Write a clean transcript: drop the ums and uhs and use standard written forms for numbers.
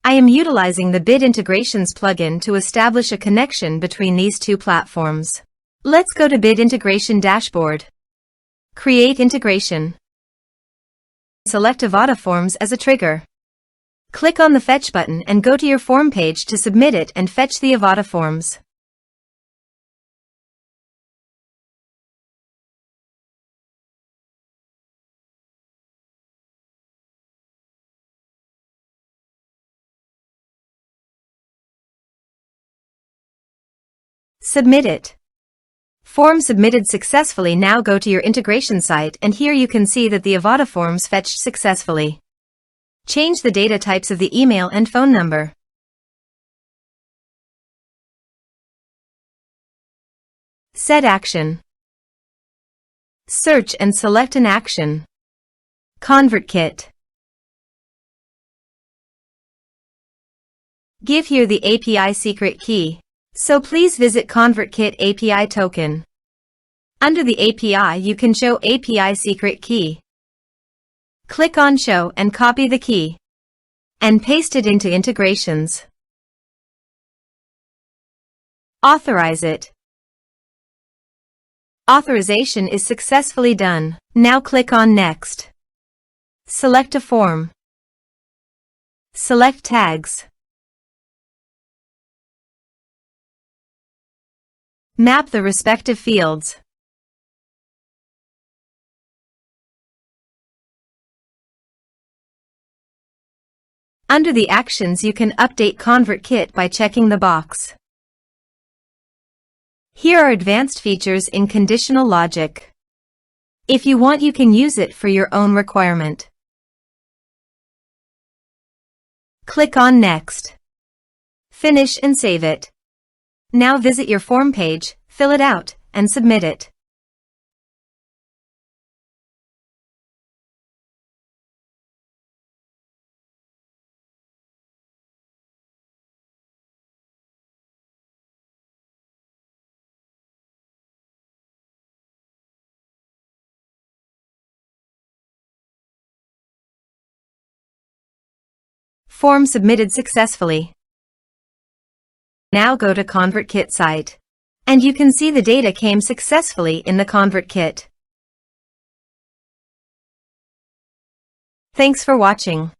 I am utilizing the Bid Integrations plugin to establish a connection between these two platforms. Let's go to Bid Integration Dashboard. Create integration. Select Avada Forms as a trigger. Click on the Fetch button and go to your form page to submit it and fetch the Avada Forms. Submit it. Form submitted successfully. Now go to your integration site and here you can see that the Avada Forms fetched successfully. Change the data types of the email and phone number. Set action. Search and select an action. ConvertKit. Give here the API secret key. So please visit ConvertKit API token. Under the API you can show API secret key. Click on Show and copy the key. And paste it into integrations. Authorize it. Authorization is successfully done. Now click on Next. Select a form. Select tags. Map the respective fields. Under the actions you can update ConvertKit by checking the box. Here are advanced features in conditional logic. If you want you can use it for your own requirement. Click on Next. Finish and save it. Now visit your form page, fill it out, and submit it. Form submitted successfully. Now go to ConvertKit site. And you can see the data came successfully in the ConvertKit. Thanks for watching.